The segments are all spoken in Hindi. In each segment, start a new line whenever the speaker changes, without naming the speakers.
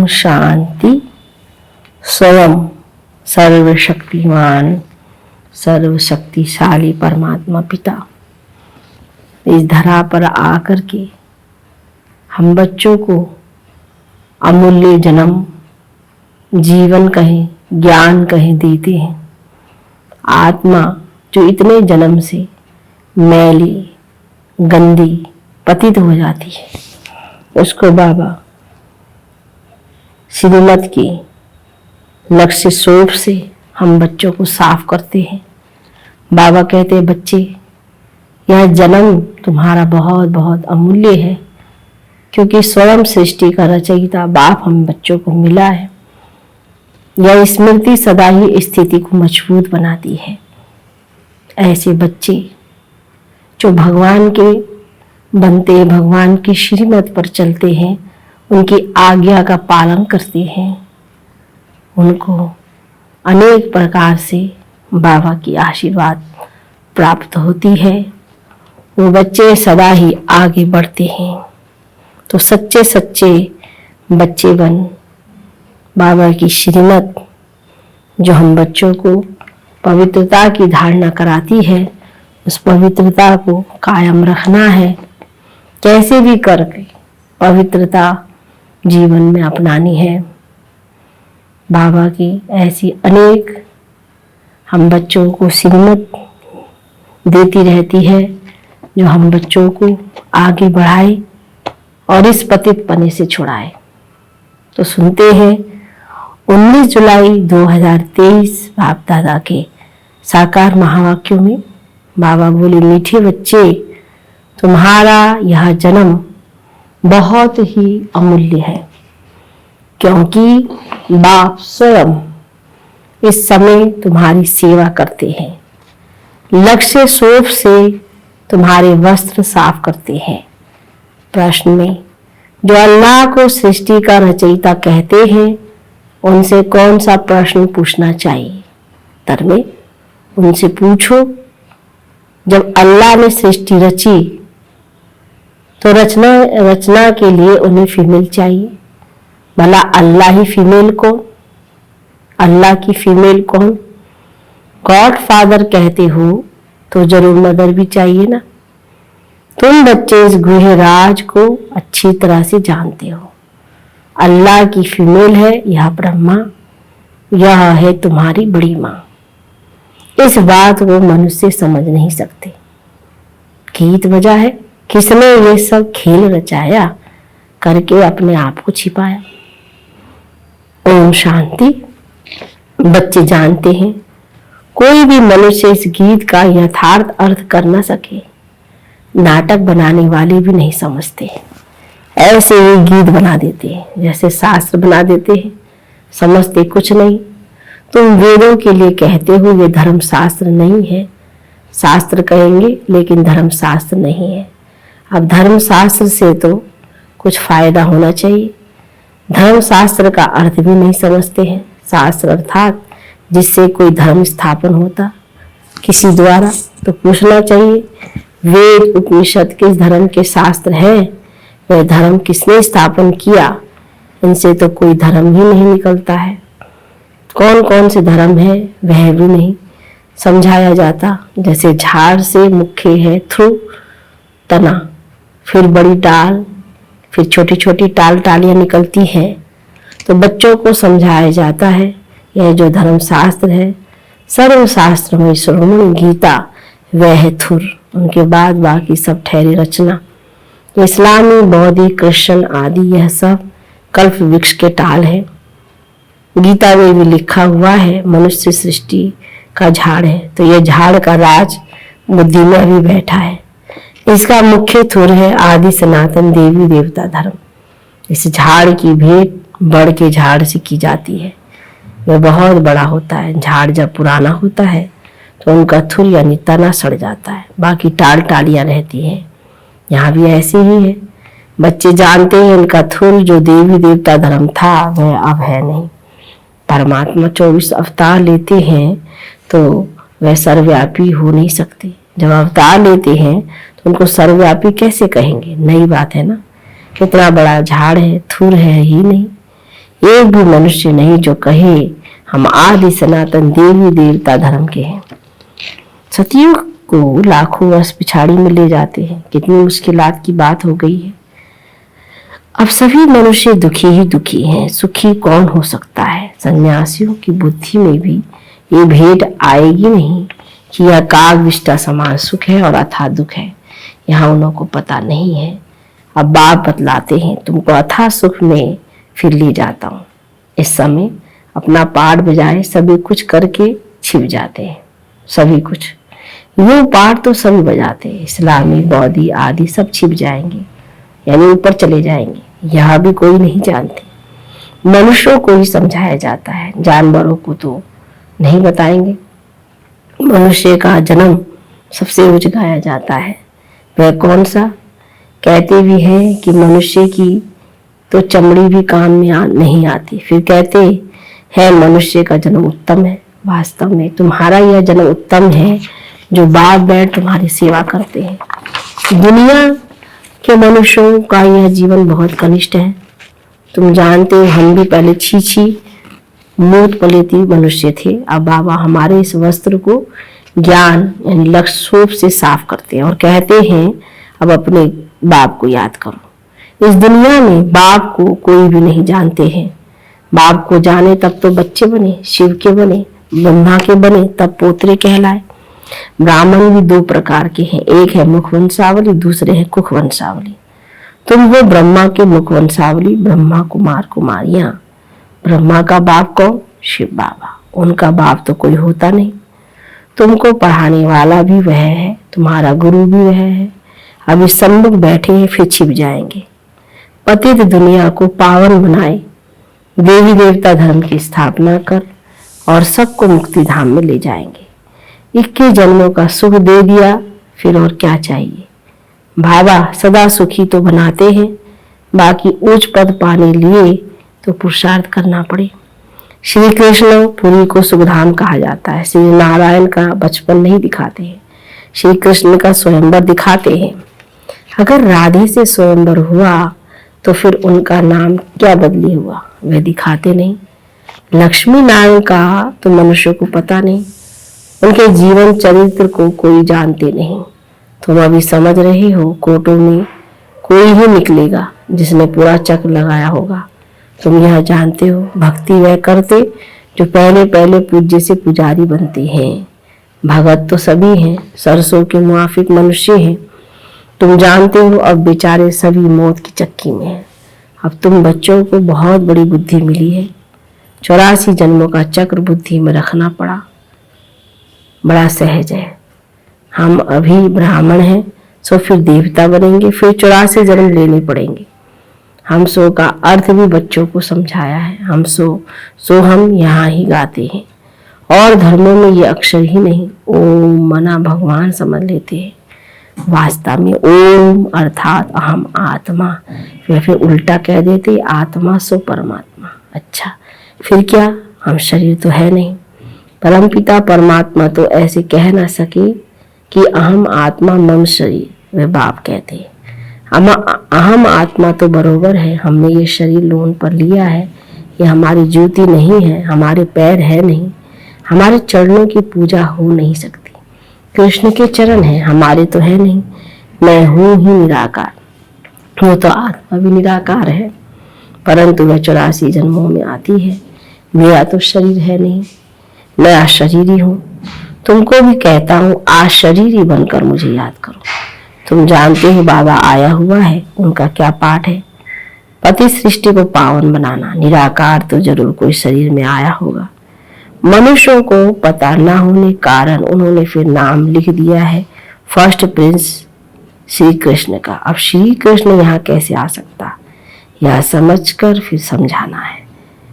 ओम शांति। स्वयं सर्वशक्तिमान सर्वशक्तिशाली परमात्मा पिता इस धरा पर आकर के हम बच्चों को अमूल्य जन्म, जीवन कहें, ज्ञान कहें देते हैं। आत्मा जो इतने जन्म से मैली, गंदी, पतित हो जाती है, उसको बाबा श्रीमत की लक्ष्य सोच से हम बच्चों को साफ करते हैं। बाबा कहते हैं, बच्चे यह जन्म तुम्हारा बहुत बहुत अमूल्य है, क्योंकि स्वयं सृष्टि का रचयिता बाप हम बच्चों को मिला है। यह स्मृति सदा ही स्थिति को मजबूत बनाती है। ऐसे बच्चे जो भगवान के बनते हैं, भगवान की श्रीमत पर चलते हैं, उनकी आज्ञा का पालन करते हैं, उनको अनेक प्रकार से बाबा की आशीर्वाद प्राप्त होती है। वो बच्चे सदा ही आगे बढ़ते हैं। तो सच्चे सच्चे बच्चे बन बाबा की श्रीमत जो हम बच्चों को पवित्रता की धारणा कराती है, उस पवित्रता को कायम रखना है। कैसे भी करके पवित्रता जीवन में अपनानी है। बाबा की ऐसी अनेक हम बच्चों को श्रीमत देती रहती है, जो हम बच्चों को आगे बढ़ाए और इस पतितपने से छुड़ाए। तो सुनते हैं 19 जुलाई 2023 बाप दादा के साकार महावाक्यों में बाबा बोले, मीठे बच्चे, तुम्हारा यह जन्म बहुत ही अमूल्य है, क्योंकि बाप स्वयं इस समय तुम्हारी सेवा करते हैं। लक्ष्य सोच से तुम्हारे वस्त्र साफ करते हैं। प्रश्न में जो अल्लाह को सृष्टि का रचयिता कहते हैं, उनसे कौन सा प्रश्न पूछना चाहिए? उत्तर में उनसे पूछो, जब अल्लाह ने सृष्टि रची तो रचना के लिए उन्हें फीमेल चाहिए। भला अल्लाह ही फीमेल को, अल्लाह की फीमेल कौन? गॉड फादर कहते हो तो जरूर मदर भी चाहिए ना। तुम बच्चे इस गृह राज को अच्छी तरह से जानते हो। अल्लाह की फीमेल है यह ब्रह्मा, यह है तुम्हारी बड़ी माँ। इस बात को मनुष्य समझ नहीं सकते। गीत बजा है, किसने ये सब खेल रचाया, करके अपने आप को छिपाया। ओम शांति। बच्चे जानते हैं, कोई भी मनुष्य इस गीत का यथार्थ अर्थ कर न सके। नाटक बनाने वाले भी नहीं समझते, ऐसे ही गीत बना देते हैं, जैसे शास्त्र बना देते हैं, समझते कुछ नहीं। तुम वेदों के लिए कहते हो ये धर्म शास्त्र नहीं है। शास्त्र कहेंगे लेकिन धर्म शास्त्र नहीं है। अब धर्म शास्त्र से तो कुछ फायदा होना चाहिए। धर्म शास्त्र का अर्थ भी नहीं समझते हैं। शास्त्र अर्थात जिससे कोई धर्म स्थापन होता किसी द्वारा, तो पूछना चाहिए, वेद उपनिषद किस धर्म के शास्त्र है? वह धर्म किसने स्थापन किया? इनसे तो कोई धर्म ही नहीं निकलता है। कौन कौन से धर्म है वह भी नहीं समझाया जाता। जैसे झाड़ से मुख्य है थ्रू, तना, फिर बड़ी डाल, फिर छोटी छोटी टालियां निकलती हैं। तो बच्चों को समझाया जाता है, यह जो धर्म शास्त्र है, सर्वशास्त्र में श्रोमणी गीता वह है थुर। उनके बाद बाकी सब ठहरे रचना। इस्लामी, बौद्धिक, क्रिश्चियन आदि यह सब कल्प वृक्ष के टाल है। गीता में भी लिखा हुआ है मनुष्य सृष्टि का झाड़ है। तो यह झाड़ का राज बुद्धि में अभी बैठा है। इसका मुख्य थुर है आदि सनातन देवी देवता धर्म। इस झाड़ की भेंट बड़ के झाड़ से की जाती है। वह बहुत बड़ा होता है। झाड़ जब पुराना होता है तो उनका थुर यानी तना सड़ जाता है, बाकी टालियां रहती हैं। यहाँ भी ऐसे ही है। बच्चे जानते हैं इनका थुर जो देवी देवता धर्म था वह अब है नहीं। परमात्मा 24 अवतार लेते हैं तो वह सर्वव्यापी हो नहीं सकते। जब अवतार लेते हैं तो उनको सर्वव्यापी कैसे कहेंगे? नई बात है ना। कितना बड़ा झाड़ है, थुर है ही नहीं। एक भी मनुष्य नहीं जो कहे हम आदि सनातन देवी देवता धर्म के हैं। सतयुग को लाखों वर्ष पिछाड़ी में ले जाते हैं। कितनी मुश्किलात की बात हो गई है। अब सभी मनुष्य दुखी ही दुखी हैं, सुखी कौन हो सकता है। सन्यासियों की बुद्धि में भी ये भेद आएगी नहीं कि यह काग विष्टा समान सुख है और अथाह दुख है। यहाँ उनको पता नहीं है। अब बाप बतलाते हैं, तुमको अथाह सुख में फिर ले जाता हूँ। इस समय अपना पाठ बजाए सभी कुछ करके छिप जाते हैं। सभी कुछ यूं पाठ तो सभी बजाते हैं, इस्लामी बौद्धी आदि सब छिप जाएंगे, यानी ऊपर चले जाएंगे। यह भी कोई नहीं जानते। मनुष्यों को ही समझाया जाता है, जानवरों को तो नहीं बताएंगे। मनुष्य का जन्म सबसे ऊंच गाया जाता है। वह कौन सा? कहते भी हैं कि मनुष्य की तो चमड़ी भी काम में नहीं आती, फिर कहते हैं मनुष्य का जन्म उत्तम है। वास्तव में तुम्हारा यह जन्म उत्तम है जो बाप बैठ तुम्हारी सेवा करते हैं। दुनिया के मनुष्यों का यह जीवन बहुत कनिष्ठ है। तुम जानते हो, हम भी पहले छी मूत पलेती मनुष्य थे। अब बाबा हमारे इस वस्त्र को ज्ञान यानी लक्ष्य रूप से साफ करते हैं और कहते हैं अब अपने बाप को याद करो। इस दुनिया में बाप को कोई भी नहीं जानते हैं। बाप को जाने तब तो बच्चे बने, शिव के बने, ब्रह्मा के बने, तब पोतरे कहलाए। ब्राह्मण भी दो प्रकार के हैं, एक है मुख वंशावली, दूसरे है कुख वंशावली। तुम हो ब्रह्मा के मुख वंशावली, ब्रह्मा कुमार कुमारियां। ब्रह्मा का बाप कौन? शिव बाबा। उनका बाप तो कोई होता नहीं। तुमको पढ़ाने वाला भी वह है, तुम्हारा गुरु भी वह है। अभी सम्मुख बैठे हैं, फिर छिप जाएंगे। पतित दुनिया को पावन बनाए, देवी देवता धर्म की स्थापना कर और सबको मुक्ति धाम में ले जाएंगे। 21 जन्मों का सुख दे दिया, फिर और क्या चाहिए। बाबा सदा सुखी तो बनाते हैं, बाकी उच्च पद पाने लिए तो पुरुषार्थ करना पड़े। श्री कृष्ण पुरी को सुखधाम कहा जाता है। श्री नारायण का बचपन नहीं दिखाते हैं, श्री कृष्ण का स्वयंवर दिखाते हैं। अगर राधे से स्वयंवर हुआ तो फिर उनका नाम क्या बदली हुआ, वे दिखाते नहीं। लक्ष्मी नारायण का तो मनुष्य को पता नहीं, उनके जीवन चरित्र को कोई जानते नहीं। तुम अभी समझ रहे हो, कोटों में कोई ही निकलेगा जिसने पूरा चक्र लगाया होगा। तुम यह जानते हो, भक्ति वह करते जो पहले पहले पूज्य से पुजारी बनते हैं। भगत तो सभी हैं, सरसों के मुआफिक मनुष्य हैं। तुम जानते हो अब बेचारे सभी मौत की चक्की में हैं। अब तुम बच्चों को बहुत बड़ी बुद्धि मिली है। 84 जन्मों का चक्र बुद्धि में रखना पड़ा, बड़ा सहज है। हम अभी ब्राह्मण हैं, सो फिर देवता बनेंगे, फिर 84 जन्म लेने पड़ेंगे। हम सो का अर्थ भी बच्चों को समझाया है। हम सो हम यहाँ ही गाते हैं और धर्मों में ये अक्षर ही नहीं, ओम मना भगवान समझ लेते हैं। वास्तव में ओम अर्थात अहम आत्मा, फिर उल्टा कह देते आत्मा सो परमात्मा। अच्छा फिर क्या, हम शरीर तो है नहीं। परमपिता परमात्मा तो ऐसे कह ना सके कि अहम आत्मा मम शरीर, वे बाप कहते हैं अहम आत्मा तो बरोबर है। हमने ये शरीर लोन पर लिया है, ये हमारी ज्योति नहीं है, हमारे पैर है नहीं, हमारे चरणों की पूजा हो नहीं सकती। कृष्ण के चरण हैं, हमारे तो है नहीं। मैं हूँ ही निराकार, वो तो आत्मा भी निराकार है, परंतु वह 84 जन्मों में आती है। मेरा तो शरीर है नहीं, मैं अशरीरी हूँ। तुमको भी कहता हूँ अशरीरी बनकर मुझे याद करो। तुम जानते हो बाबा आया हुआ है, उनका क्या पाठ है? पति सृष्टि को पावन बनाना। निराकार तो जरूर कोई शरीर में आया होगा। मनुष्यों को पता न होने कारण उन्होंने फिर नाम लिख दिया है फर्स्ट प्रिंस श्री कृष्ण का। अब श्री कृष्ण यहाँ कैसे आ सकता, यह समझकर फिर समझाना है।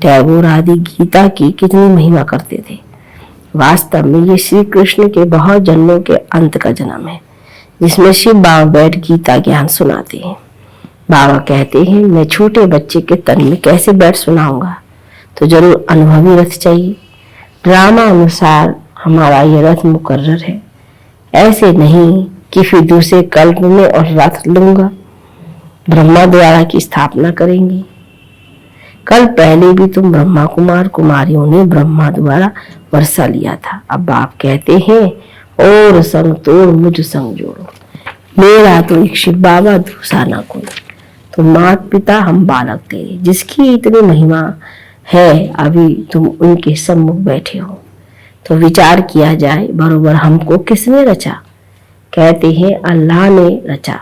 टैगोर आदि गीता की कितनी महिमा करते थे। वास्तव में ये श्री कृष्ण के बहुत जन्मों के अंत का जन्म है, जिसमें शिव बाबा बैठ गीता ज्ञान सुनाते हैं। बाबा कहते हैं मैं छोटे बच्चे के तन में कैसे बैठ सुनाऊंगा, तो जरूर अनुभवी रथ चाहिए। ड्रामा अनुसार हमारा ये रथ मुकर्रर है, ऐसे नहीं कि फिर दूसरे कल्प में और रथ लूंगा। ब्रह्मा द्वारा की स्थापना करेंगे। कल पहले भी तुम ब्रह्मा कुमार कुमारियों ने ब्रह्मा द्वारा वर्षा लिया था। अब बाप कहते हैं और संग तोड़ मुझ संग जोड़ो, मेरा तो एक शिव बाबा दूसरा ना कोई। तो माता पिता हम बालक तेरे, जिसकी इतनी महिमा है अभी तुम उनके सम्मुख बैठे हो। तो विचार किया जाए बरोबर हमको किसने रचा? कहते हैं अल्लाह ने रचा।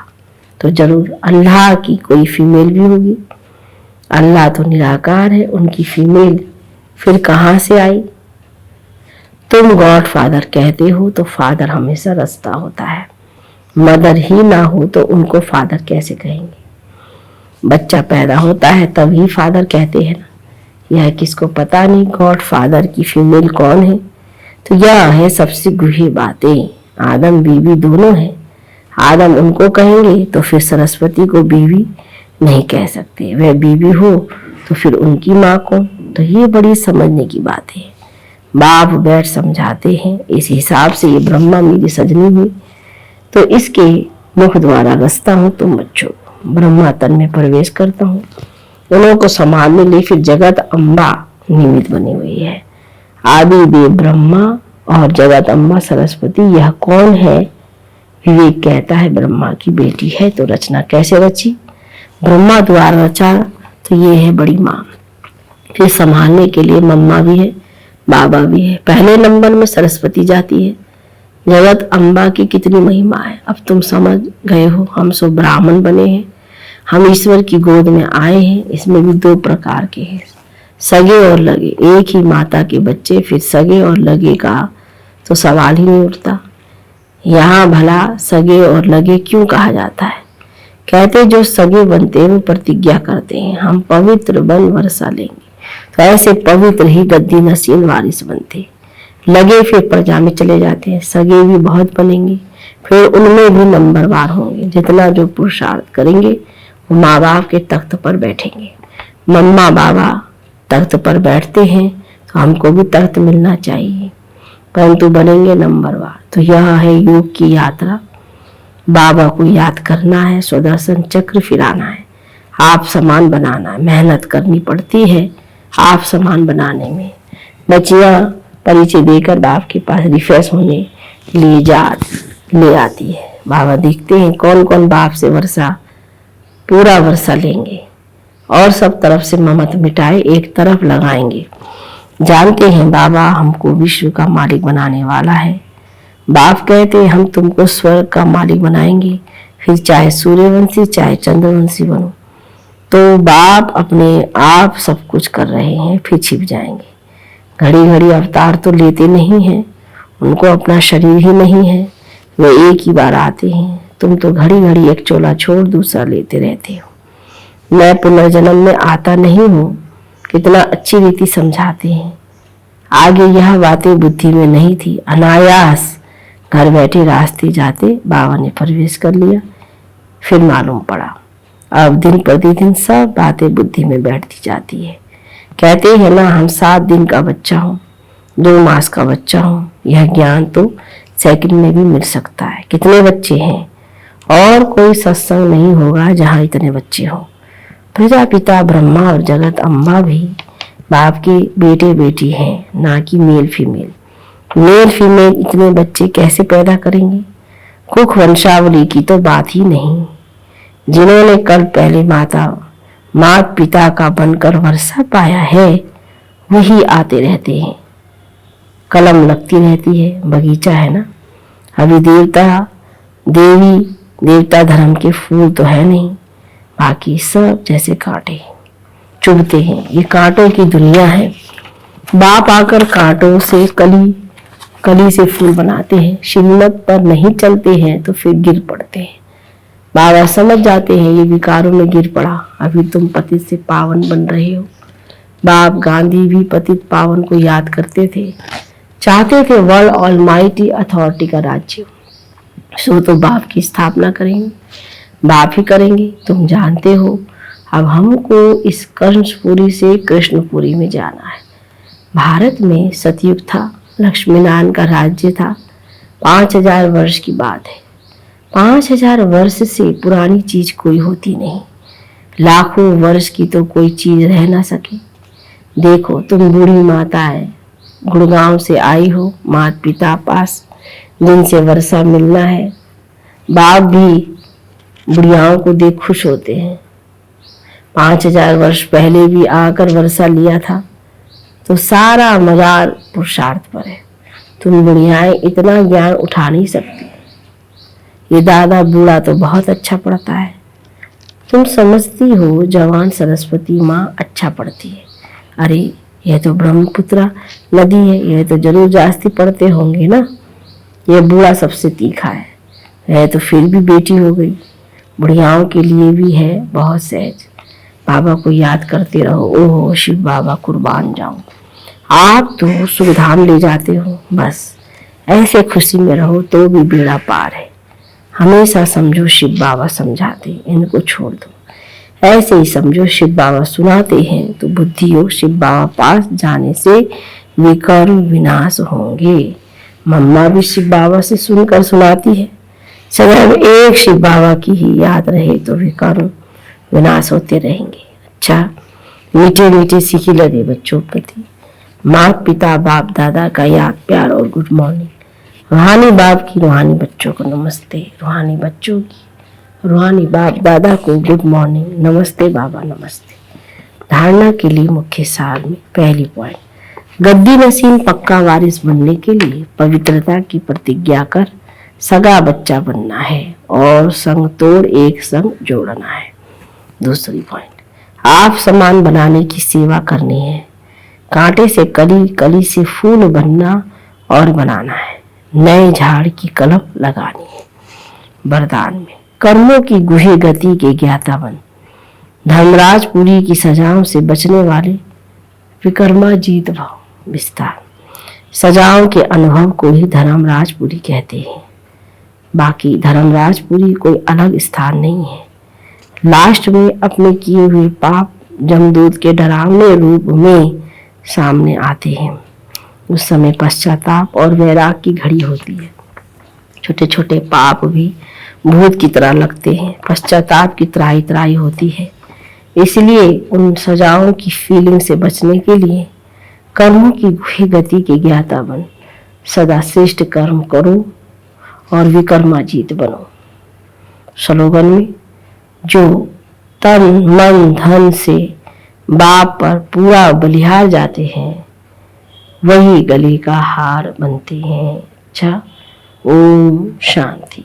तो जरूर अल्लाह की कोई फीमेल भी होगी। अल्लाह तो निराकार है, उनकी फीमेल फिर कहाँ से आई? तुम गॉड फादर कहते हो तो फादर हमेशा रास्ता होता है। मदर ही ना हो तो उनको फादर कैसे कहेंगे? बच्चा पैदा होता है तभी फादर कहते हैं ना। यह किसको पता नहीं गॉड फादर की फीमेल कौन है। तो यह है सबसे गूढ़ी बातें। आदम बीवी दोनों हैं। आदम उनको कहेंगे तो फिर सरस्वती को बीवी नहीं कह सकते। वह बीवी हो तो फिर उनकी माँ को। तो ये बड़ी समझने की बात है। बाप बैठ समझाते हैं। इस हिसाब से ये ब्रह्मा मेरी सजनी हुई, तो इसके मुख द्वारा रचता हूँ तुम बच्चों। ब्रह्मा तन में प्रवेश करता हूँ, उन्हों को संभालने लिए फिर जगत अम्बा निमित्त बनी हुई है। आदि देव ब्रह्मा और जगत अम्बा सरस्वती। यह कौन है? विवेक कहता है ब्रह्मा की बेटी है। तो रचना कैसे रची? ब्रह्मा द्वारा रचा। तो ये है बड़ी माँ। फिर संभालने के लिए मम्मा भी है, बाबा भी है। पहले नंबर में सरस्वती जाती है। जगत अम्बा की कितनी महिमा है। अब तुम समझ गए हो। हम सब ब्राह्मण बने हैं, हम ईश्वर की गोद में आए हैं। इसमें भी दो प्रकार के हैं, सगे और लगे। एक ही माता के बच्चे, फिर सगे और लगे का तो सवाल ही नहीं उठता। यहाँ भला सगे और लगे क्यों कहा जाता है? कहते जो सगे बनते हैं वो प्रतिज्ञा करते हैं हम पवित्र बन वर्षा लेंगे। तो ऐसे पवित्र ही गद्दी नसीन वारिस बनते। लगे फिर प्रजा में चले जाते हैं। सगे भी बहुत बनेंगे, फिर उनमें भी नंबरवार होंगे। जितना जो पुरुषार्थ करेंगे वो माँ बाप के तख्त पर बैठेंगे। मम्मा बाबा तख्त पर बैठते हैं तो हमको भी तख्त मिलना चाहिए, परंतु बनेंगे नंबरवार। तो यह है योग की यात्रा। बाबा को याद करना है, सुदर्शन चक्र फिराना है, आप समान बनाना है। मेहनत करनी पड़ती है आप समान बनाने में। बच्चियां परिचय देकर बाप के पास रिफ्रेश होने ले आती है। बाबा देखते हैं कौन कौन बाप से वर्षा पूरा वर्षा लेंगे और सब तरफ से ममत मिटाए एक तरफ लगाएंगे। जानते हैं बाबा हमको विश्व का मालिक बनाने वाला है। बाप कहते हैं हम तुमको स्वर्ग का मालिक बनाएंगे, फिर चाहे सूर्यवंशी चाहे चंद्रवंशी बनो। तो बाप अपने आप सब कुछ कर रहे हैं, फिर छिप जाएंगे। घड़ी घड़ी अवतार तो लेते नहीं हैं, उनको अपना शरीर ही नहीं है, वे एक ही बार आते हैं। तुम तो घड़ी घड़ी एक चोला छोड़ दूसरा लेते रहते हो। मैं पुनर्जन्म में आता नहीं हूँ। कितना अच्छी रीति समझाते हैं। आगे यह बातें बुद्धि में नहीं थी, अनायास घर बैठे रास्ते जाते बाबा ने प्रवेश कर लिया। फिर मालूम पड़ा अब दिन प्रतिदिन सब बातें बुद्धि में बैठती जाती है। कहते हैं ना हम 7 दिन का बच्चा हूँ, 2 मास का बच्चा हूँ। यह ज्ञान तो सेकंड में भी मिल सकता है। कितने बच्चे हैं? और कोई सत्संग नहीं होगा जहाँ इतने बच्चे हों। प्रजापिता ब्रह्मा और जगत अम्बा भी बाप के बेटे बेटी हैं, ना कि मेल फीमेल। मेल फीमेल इतने बच्चे कैसे पैदा करेंगे? कुख वंशावली की तो बात ही नहीं। जिन्होंने कल पहले माता पिता का बनकर वर्षा पाया है वही आते रहते हैं। कलम लगती रहती है, बगीचा है ना। अभी देवता धर्म के फूल तो है नहीं, बाकी सब जैसे कांटे चुभते हैं। ये कांटों की दुनिया है। बाप आकर कांटों से कली से फूल बनाते हैं। श्रीमत पर नहीं चलते हैं तो फिर गिर पड़ते हैं। बाबा समझ जाते हैं ये विकारों में गिर पड़ा, अभी तुम पतित से पावन बन रहे हो। बाप गांधी भी पतित पावन को याद करते थे, चाहते थे वर्ल्ड ऑलमाइटी अथॉरिटी का राज्य। सो तो बाप की स्थापना करेंगे, बाप ही करेंगे। तुम जानते हो अब हमको इस कर्णपुरी से कृष्णपुरी में जाना है। भारत में सतयुग था, लक्ष्मीनारायण का राज्य था। 5000 वर्ष की बात है। 5000 वर्ष से पुरानी चीज कोई होती नहीं। लाखों वर्ष की तो कोई चीज रह ना सके। देखो तुम बूढ़ी माता है, गुड़गांव से आई हो माता पिता पास, जिनसे वर्षा मिलना है। बाप भी बुढ़ियाओं को देख खुश होते हैं। 5000 वर्ष पहले भी आकर वर्षा लिया था, तो सारा मजार पुरुषार्थ पर है। तुम बुढ़ियाएं इतना ज्ञान उठा नहीं सकती। ये दादा बूढ़ा तो बहुत अच्छा पढ़ता है। तुम समझती हो जवान सरस्वती माँ अच्छा पढ़ती है। अरे यह तो ब्रह्मपुत्रा नदी है, यह तो जरूर जास्ती पढ़ते होंगे ना। यह बूढ़ा सबसे तीखा है, यह तो फिर भी बेटी हो गई। बुढ़ियाओं के लिए भी है बहुत सहज। बाबा को याद करते रहो। ओहो शिव बाबा कुर्बान जाऊं। आप तो सुखधाम ले जाते हो, बस ऐसे खुशी में रहो तो भी बेड़ा पार है। हमेशा समझो शिव बाबा समझाते, इनको छोड़ दो। ऐसे ही समझो शिव बाबा सुनाते हैं तो बुद्धि योग शिव बाबा पास जाने से विकर्म विनाश होंगे। मम्मा भी शिव बाबा से सुनकर सुनाती है। सदैव एक शिव बाबा की ही याद रहे तो विकर्म विनाश होते रहेंगे। अच्छा, मीठे मीठे सीखी लगे बच्चों प्रति माँ पिता बाप दादा का याद प्यार और गुड मॉर्निंग। रूहानी बाप की रूहानी बच्चों को नमस्ते, रूहानी बच्चों की रूहानी बाप दादा को गुड मॉर्निंग, नमस्ते बाबा नमस्ते। धारणा के लिए मुख्य सार में पहली पॉइंट, गद्दी नसीन पक्का वारिस बनने के लिए पवित्रता की प्रतिज्ञा कर सगा बच्चा बनना है और संग तोड़ एक संग जोड़ना है। दूसरी पॉइंट, आप समान बनाने की सेवा करनी है। कांटे से कली, कली से फूल बनना और बनाना है। नए झाड़ की कलम लगानी है। वरदान में कर्मों की गुहे गति के ज्ञाता बन। धर्मराजपुरी की सजाओं से बचने वाले विकर्मा जीत भाव विस्तार। सजाओं के अनुभव को ही धर्मराजपुरी कहते हैं। बाकी धर्मराजपुरी कोई अलग स्थान नहीं है। लास्ट में अपने किए हुए पाप जमदूत के डरावने रूप में सामने आते हैं। उस समय पश्चाताप और वैराग की घड़ी होती है। छोटे छोटे पाप भी भूत की तरह लगते हैं, पश्चाताप की त्राही त्राही होती है। इसलिए उन सजाओं की फीलिंग से बचने के लिए कर्मों की गुहे गति के ज्ञाता बन। सदा श्रेष्ठ कर्म करो और विकर्माजीत बनो। स्लोगन में, जो तन मन धन से बाप पर पूरा बलिहार जाते हैं वही गले का हार बनते हैं। अच्छा, ओम शांति।